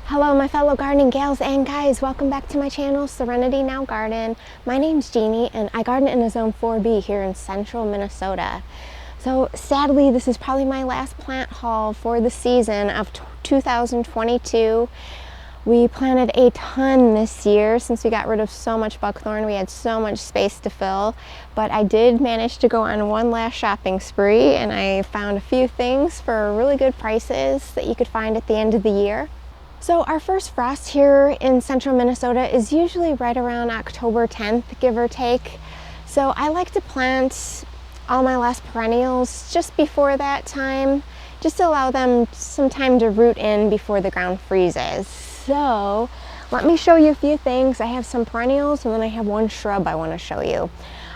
Hello my fellow gardening gals and guys, welcome back to my channel, Serenity Now Garden. My name's Jeannie and I garden in a Zone 4B here in central Minnesota. So sadly, this is probably my last plant haul for the season of 2022. We planted a ton this year since we got rid of so much buckthorn. We had so much space to fill, but I did manage to go on one last shopping spree and I found a few things for really good prices that you could find at the end of the year. So our first frost here in central Minnesota is usually right around October 10th, give or take. So I like to plant all my last perennials just before that time, just to allow them some time to root in before the ground freezes. So let me show you a few things. I have some perennials and then I have one shrub I want to show you.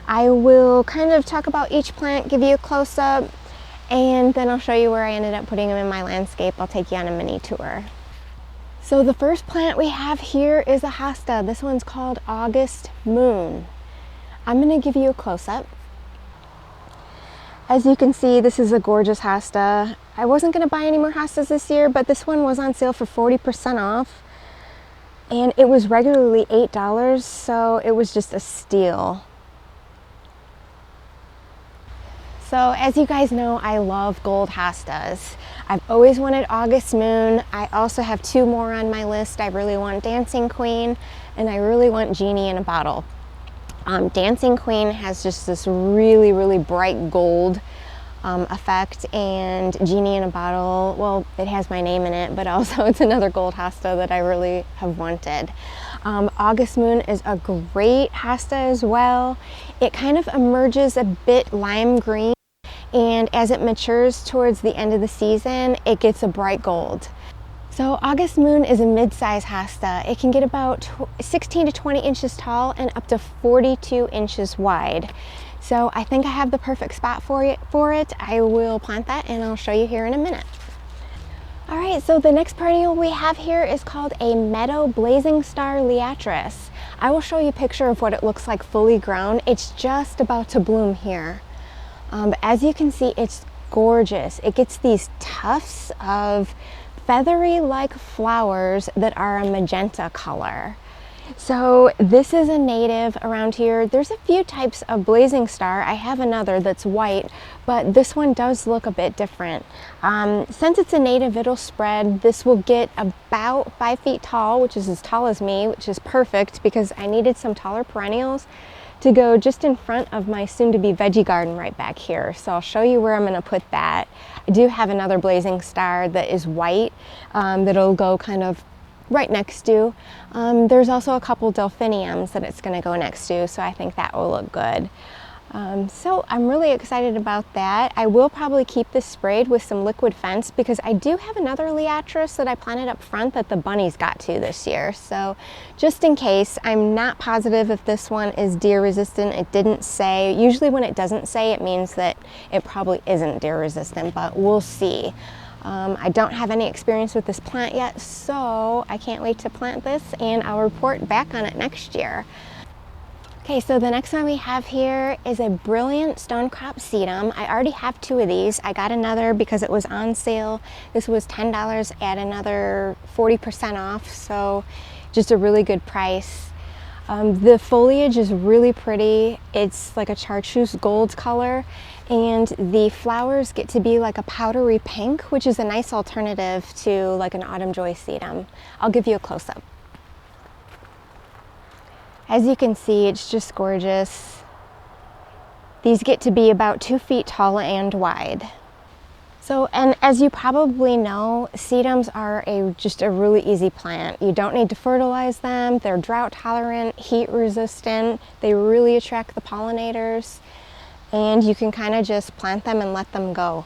I will kind of talk about each plant, give you a close-up, and then I'll show you where I ended up putting them in my landscape. I'll take you on a mini tour. So the first plant we have here is a hosta. This one's called August Moon. I'm going to give you a close-up. As you can see, this is a gorgeous hosta. I wasn't going to buy any more hostas this year, but this one was on sale for 40% off. And it was regularly $8, so it was just a steal. So as you guys know, I love gold hostas. I've always wanted August Moon. I also have two more on my list. I really want Dancing Queen and I really want Genie in a Bottle. Dancing Queen has just this really bright gold effect, and Genie in a Bottle, well, it has my name in it, but also it's another gold hosta that I really have wanted. August Moon is a great hosta as well. It kind of emerges a bit lime green, and as it matures towards the end of the season, it gets a bright gold. So August Moon is a mid-size hosta. It can get about 16 to 20 inches tall and up to 42 inches wide. So I think I have the perfect spot for it. I will plant that and I'll show you here in a minute. All right, so the next perennial we have here is called a Meadow Blazing Star Liatris. I will show you a picture of what it looks like fully grown. It's just about to bloom here. But as you can see, it's gorgeous. It gets these tufts of feathery like flowers that are a magenta color. So this is a native around here. There's a few types of blazing star. I have another that's white, but this one does look a bit different. Since it's a native, it'll spread. This will get about 5 feet tall, which is as tall as me, which is perfect because I needed some taller perennials to go just in front of my soon-to-be veggie garden right back here. So I'll show you where I'm going to put that. I do have another blazing star that is white that'll go kind of right next to. There's also a couple delphiniums that it's going to go next to, so I think that will look good. So I'm really excited about that. I will probably keep this sprayed with some liquid fence because I do have another Liatris that I planted up front that the bunnies got to this year. So just in case, I'm not positive if this one is deer resistant. It didn't say. Usually when it doesn't say, it means that it probably isn't deer resistant, but we'll see. I don't have any experience with this plant yet, so I can't wait to plant this and I'll report back on it next year. Okay, so the next one we have here is a Brilliant Stonecrop Sedum. I already have two of these. I got another because it was on sale. This was $10 at another 40% off, so just a really good price. The foliage is really pretty. It's like a chartreuse gold color, and the flowers get to be like a powdery pink, which is a nice alternative to like an autumn joy sedum. I'll give you a close-up. As you can see, it's just gorgeous. These get to be about 2 feet tall and wide. So, and as you probably know, sedums are just a really easy plant. You don't need to fertilize them. They're drought tolerant, heat resistant. They really attract the pollinators, and you can kind of just plant them and let them go.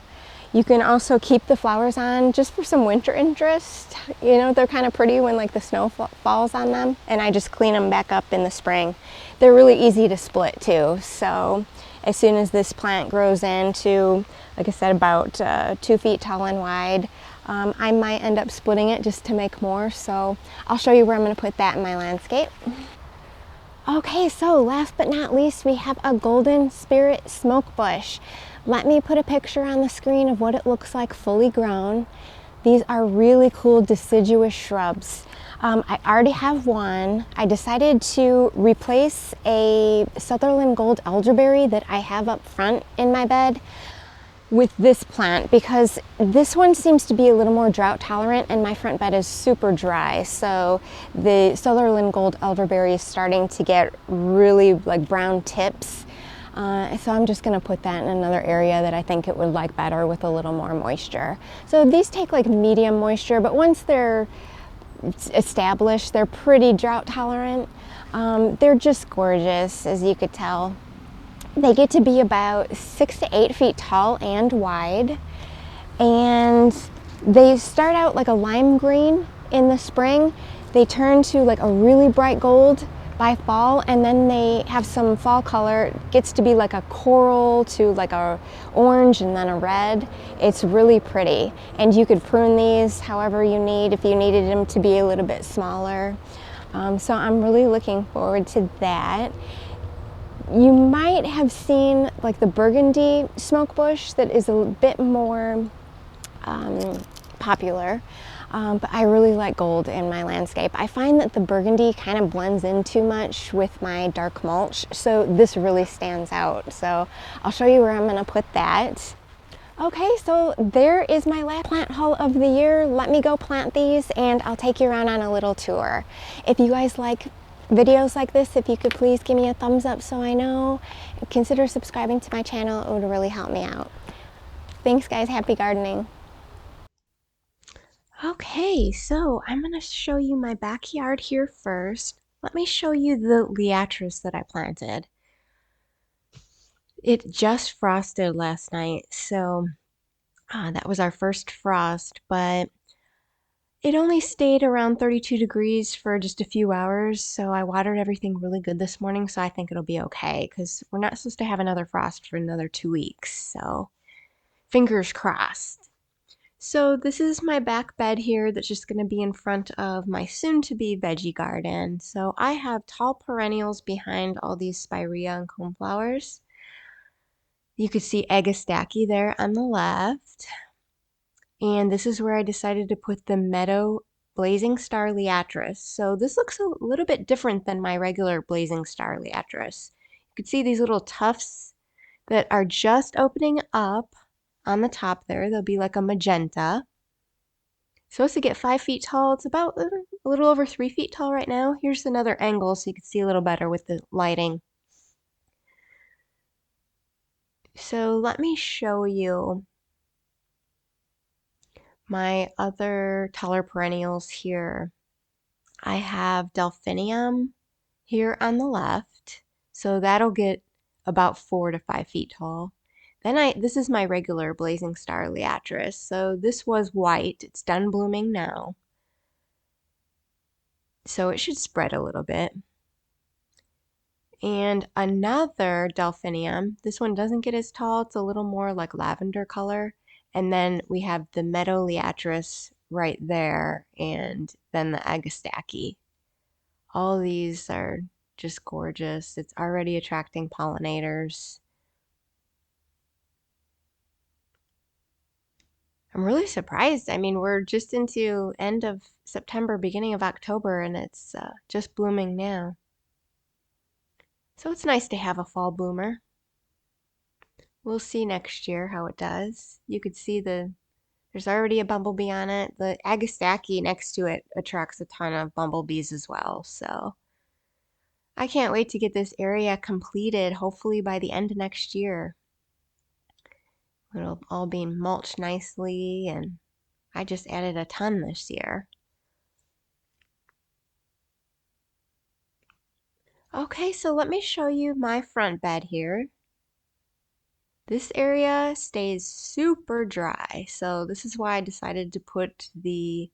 You can also keep the flowers on just for some winter interest. You know, they're kind of pretty when like the snow falls on them, and I just clean them back up in the spring. They're really easy to split too. So as soon as this plant grows into, like I said, about 2 feet tall and wide, I might end up splitting it just to make more. So I'll show you where I'm going to put that in my landscape. Okay, so last but not least, we have a Golden Spirit Smokebush. Let me put a picture on the screen of what it looks like fully grown. These are really cool deciduous shrubs. I already have one. I decided to replace a Sutherland Gold elderberry that I have up front in my bed with this plant because this one seems to be a little more drought tolerant and my front bed is super dry. So the Sutherland Gold elderberry is starting to get really like brown tips. So I'm just gonna put that in another area that I think it would like better with a little more moisture. So these take like medium moisture, but once they're established, they're pretty drought tolerant. They're just gorgeous, as you could tell. They get to be about 6 to 8 feet tall and wide, and they start out like a lime green in the spring. They turn to like a really bright gold by fall, and then they have some fall color. It gets to be like a coral to like a orange and then a red. It's really pretty, and you could prune these however you need if you needed them to be a little bit smaller. So I'm really looking forward to that. You might have seen like the burgundy smokebush that is a bit more popular, but I really like gold in my landscape. I find that the burgundy kind of blends in too much with my dark mulch, so this really stands out. So I'll show you where I'm gonna put that. Okay, so there is my last plant haul of the year. Let me go plant these and I'll take you around on a little tour. If you guys like videos like this, if you could please give me a thumbs up so I know. Consider subscribing to my channel, it would really help me out. Thanks guys, happy gardening. Okay, so I'm gonna show you my backyard here first. Let me show you the Liatris that I planted. It just frosted last night, so that was our first frost, but it only stayed around 32 degrees for just a few hours, so I watered everything really good this morning, so I think it'll be okay, because we're not supposed to have another frost for another 2 weeks, so fingers crossed. So this is my back bed here that's just going to be in front of my soon-to-be veggie garden. So I have tall perennials behind all these spirea and coneflowers. You could see Agastache there on the left. And this is where I decided to put the Meadow Blazing Star Liatris. So this looks a little bit different than my regular Blazing Star Liatris. You can see these little tufts that are just opening up on the top there. They'll be like a magenta. Supposed to get 5 feet tall. It's about a little over 3 feet tall right now. Here's another angle so you can see a little better with the lighting. So let me show you my other taller perennials here. I have delphinium here on the left, so that'll get about 4 to 5 feet tall. Then this is my regular Blazing Star Liatris. So this was white. It's done blooming now. So it should spread a little bit. And another delphinium. This one doesn't get as tall. It's a little more like lavender color. And then we have the Meadow Liatris right there, and then the Agastache. All these are just gorgeous. It's already attracting pollinators. I'm really surprised. I mean, we're just into end of September, beginning of October, and it's just blooming now. So it's nice to have a fall bloomer. We'll see next year how it does. You could see there's already a bumblebee on it. The Agastache next to it attracts a ton of bumblebees as well. So I can't wait to get this area completed, hopefully by the end of next year. It'll all be mulched nicely, and I just added a ton this year. Okay, so let me show you my front bed here. This area stays super dry, so this is why I decided to put the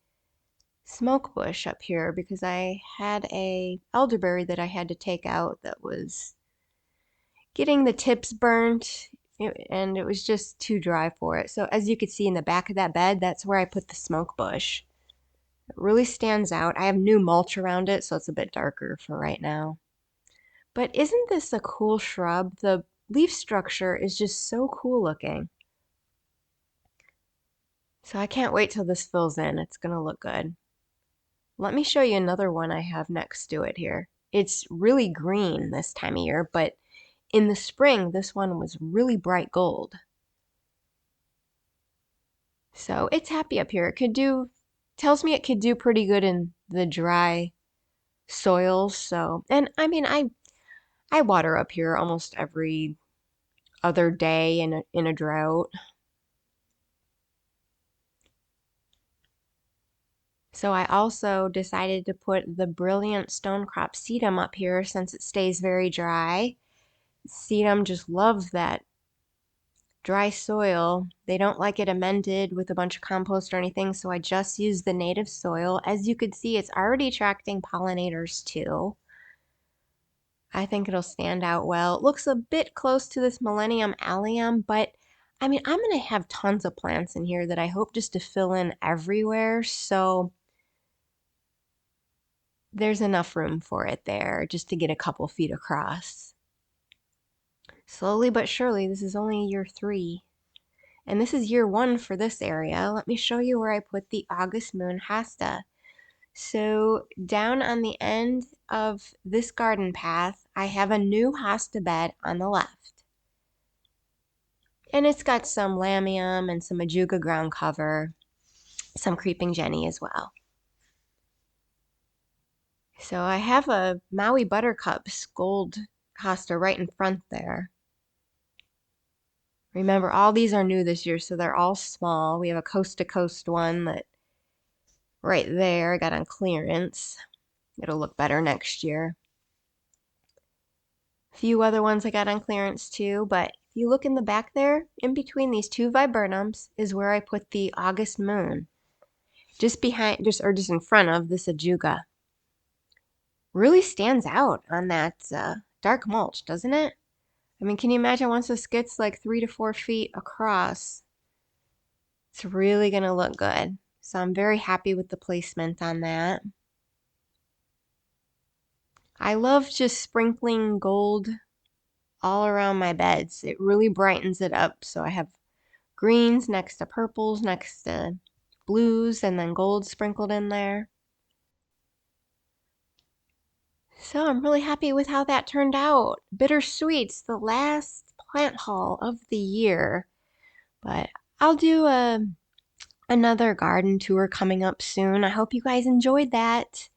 smoke bush up here, because I had a elderberry that I had to take out that was getting the tips burnt, and it was just too dry for it. So as you could see in the back of that bed, that's where I put the smoke bush. It really stands out. I have new mulch around it, so it's a bit darker for right now. But isn't this a cool shrub? The leaf structure is just so cool looking. So I can't wait till this fills in. It's gonna look good. Let me show you another one I have next to it here. It's really green this time of year, but in the spring, this one was really bright gold. So it's happy up here. It could do, tells me it could do pretty good in the dry soils. So, and I mean, I water up here almost every other day in a drought. So I also decided to put the Brilliant Stonecrop Sedum up here since it stays very dry. Sedum just loves that dry soil. They don't like it amended with a bunch of compost or anything, so I just used the native soil. As you could see, it's already attracting pollinators too. I think it'll stand out well. It looks a bit close to this Millennium Allium, but I mean, I'm going to have tons of plants in here that I hope just to fill in everywhere, so there's enough room for it there just to get a couple feet across. Slowly but surely, this is only year 3. And this is year 1 for this area. Let me show you where I put the August Moon Hosta. So down on the end of this garden path, I have a new hosta bed on the left. And it's got some lamium and some ajuga ground cover, some creeping jenny as well. So I have a Maui Buttercups gold hosta right in front there. Remember, all these are new this year, so they're all small. We have a coast to coast one that right there I got on clearance. It'll look better next year. A few other ones I got on clearance too, but if you look in the back there, in between these 2 viburnums is where I put the August Moon. Just behind, just in front of this ajuga. Really stands out on that dark mulch, doesn't it? I mean, can you imagine once this gets like 3 to 4 feet across? It's really gonna look good. So I'm very happy with the placement on that. I love just sprinkling gold all around my beds. It really brightens it up. So I have greens next to purples, next to blues, and then gold sprinkled in there. So I'm really happy with how that turned out. Bittersweet's the last plant haul of the year. But I'll do another garden tour coming up soon. I hope you guys enjoyed that.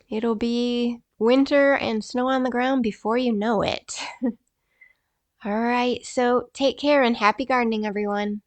It'll be winter and snow on the ground before you know it. All right, so take care and happy gardening, everyone.